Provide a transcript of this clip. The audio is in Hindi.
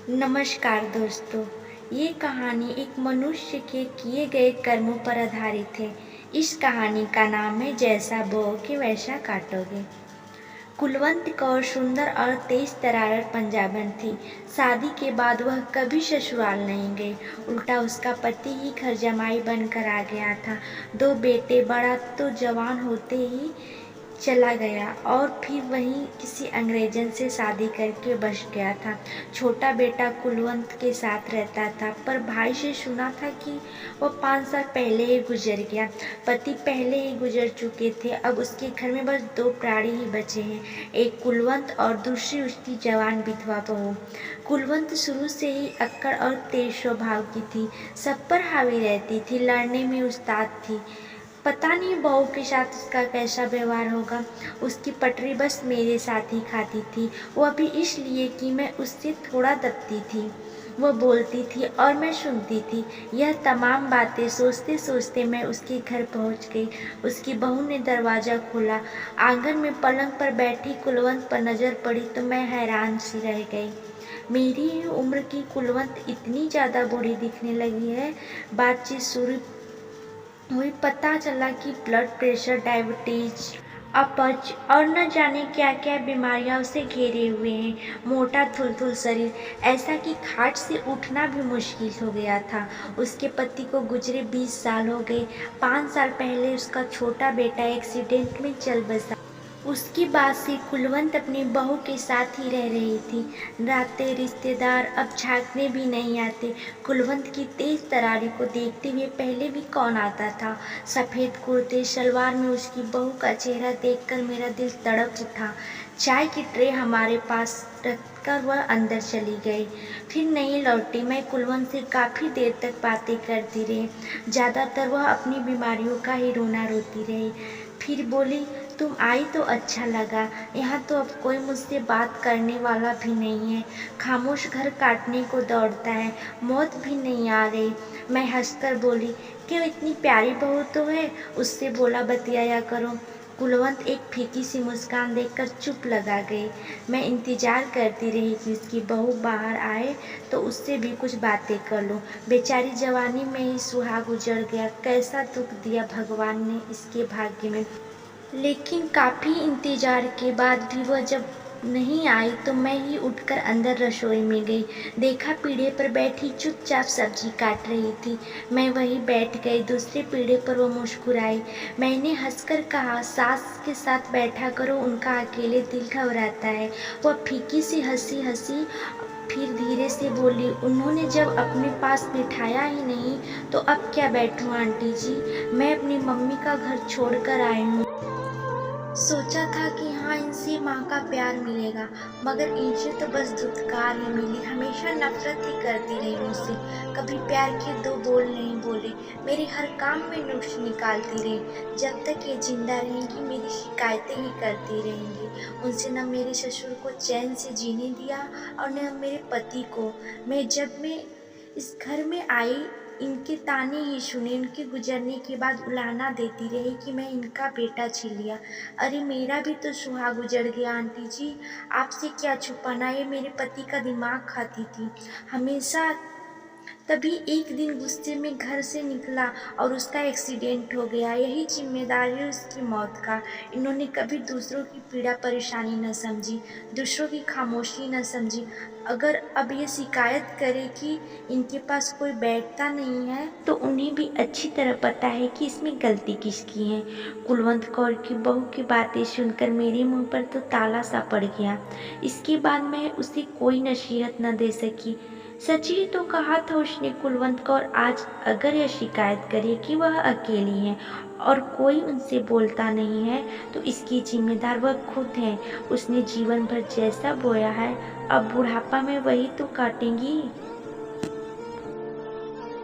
नमस्कार दोस्तों। ये कहानी एक मनुष्य के किए गए कर्मों पर आधारित है। इस कहानी का नाम है जैसा बोओगे वैसा काटोगे। कुलवंत कौर सुंदर और तेज तरार पंजाबन थी। शादी के बाद वह कभी ससुराल नहीं गई, उल्टा उसका पति ही घर जमाई बनकर आ गया था। 2 बेटे, बड़ा तो जवान होते ही चला गया और फिर वहीं किसी अंग्रेजन से शादी करके बस गया था। छोटा बेटा कुलवंत के साथ रहता था, पर भाई से सुना था कि वह 5 साल पहले ही गुजर गया। पति पहले ही गुजर चुके थे। अब उसके घर में बस 2 प्राणी ही बचे हैं, एक कुलवंत और दूसरी उसकी जवान विधवा बहू। कुलवंत शुरू से ही अक्कड़ और तेज स्वभाव की थी, सब पर हावी रहती थी, लड़ने में उस्ताद थी। पता नहीं बहू के साथ उसका कैसा व्यवहार होगा। उसकी पटरी बस मेरे साथ ही खाती थी, वो भी इसलिए कि मैं उससे थोड़ा दबती थी। वो बोलती थी और मैं सुनती थी। यह तमाम बातें सोचते सोचते मैं उसके घर पहुंच गई। उसकी बहू ने दरवाज़ा खोला। आंगन में पलंग पर बैठी कुलवंत पर नज़र पड़ी तो मैं हैरान सी रह गई। मेरी ही उम्र की कुलवंत इतनी ज़्यादा बूढ़ी दिखने लगी है। बातचीत शुरू हुई, पता चला कि ब्लड प्रेशर, डायबिटीज, अपच और न जाने क्या क्या बीमारियां उसे घेरे हुए हैं। मोटा थुलथुल शरीर, ऐसा कि खाट से उठना भी मुश्किल हो गया था। उसके पति को गुजरे 20 साल हो गए। 5 साल पहले उसका छोटा बेटा एक्सीडेंट में चल बसा। उसके बाद से कुलवंत अपनी बहू के साथ ही रह रही थी। रातें रिश्तेदार अब झांकने भी नहीं आते। कुलवंत की तेज तरारी को देखते हुए पहले भी कौन आता था। सफ़ेद कुर्ते सलवार में उसकी बहू का चेहरा देखकर मेरा दिल तड़प उठा। चाय की ट्रे हमारे पास रखकर वह अंदर चली गई, फिर नहीं लौटी। मैं कुलवंत से काफ़ी देर तक बातें करती रही। ज़्यादातर वह अपनी बीमारियों का ही रोना रोती रही। फिर बोली, तुम आई तो अच्छा लगा। यहाँ तो अब कोई मुझसे बात करने वाला भी नहीं है। खामोश घर काटने को दौड़ता है, मौत भी नहीं आ रही। मैं हंसकर बोली, क्यों, इतनी प्यारी बहू तो है, उससे बोला बतियाया करो। कुलवंत एक फीकी सी मुस्कान देकर चुप लगा गई। मैं इंतजार करती रही कि उसकी बहू बाहर आए तो उससे भी कुछ बातें कर लूं। बेचारी जवानी में ही सुहाग उजड़ गया। कैसा दुख दिया भगवान ने इसके भाग्य में। लेकिन काफ़ी इंतज़ार के बाद भी वह जब नहीं आई तो मैं ही उठकर अंदर रसोई में गई। देखा पीढ़े पर बैठी चुपचाप सब्जी काट रही थी। मैं वहीं बैठ गई। दूसरे पीढ़े पर वो मुस्कुराई। मैंने हंसकर कहा, सास के साथ बैठा करो, उनका अकेले दिल घबराता है। वह फीकी सी हंसी हंसी, फिर धीरे से बोली, उन्होंने जब अपने पास बिठाया ही नहीं तो अब क्या बैठूं आंटी जी, मैं अपनी मम्मी का घर छोड़कर आई हूँ। सोचा था कि हाँ, इनसे माँ का प्यार मिलेगा, मगर इनसे तो बस धुतकार ही मिली। हमेशा नफरत ही करती रही मुझसे, कभी प्यार के 2 बोल नहीं बोले। मेरे हर काम में नुक्स निकालती रही। जब तक ये जिंदा रहेंगी मेरी शिकायतें ही करती रहेंगी। उनसे न मेरे ससुर को चैन से जीने दिया और न मेरे पति को। मैं इस घर में आई, इनके ताने ही सुने। इनके गुजरने के बाद उलाहना देती रही कि मैं इनका बेटा छीन लिया। अरे मेरा भी तो सुहाग उजड़ गया आंटी जी, आपसे क्या छुपाना। ये मेरे पति का दिमाग खाती थी हमेशा। तभी एक दिन गुस्से में घर से निकला और उसका एक्सीडेंट हो गया। यही जिम्मेदारी है उसकी मौत का। इन्होंने कभी दूसरों की पीड़ा परेशानी न समझी, दूसरों की खामोशी न समझी। अगर अब ये शिकायत करे कि इनके पास कोई बैठता नहीं है तो उन्हें भी अच्छी तरह पता है कि इसमें गलती किसकी है। कुलवंत कौर की बहू की बातें सुनकर मेरे मुंह पर तो ताला सा पड़ गया। इसके बाद मैं उसे कोई नसीहत न दे सकी। सच ही तो कहा था उसने कुलवंत कौर आज अगर यह शिकायत करे कि वह अकेली है और कोई उनसे बोलता नहीं है तो इसकी जिम्मेदार वह खुद है। उसने जीवन भर जैसा बोया है अब बुढ़ापा में वही तो काटेंगी।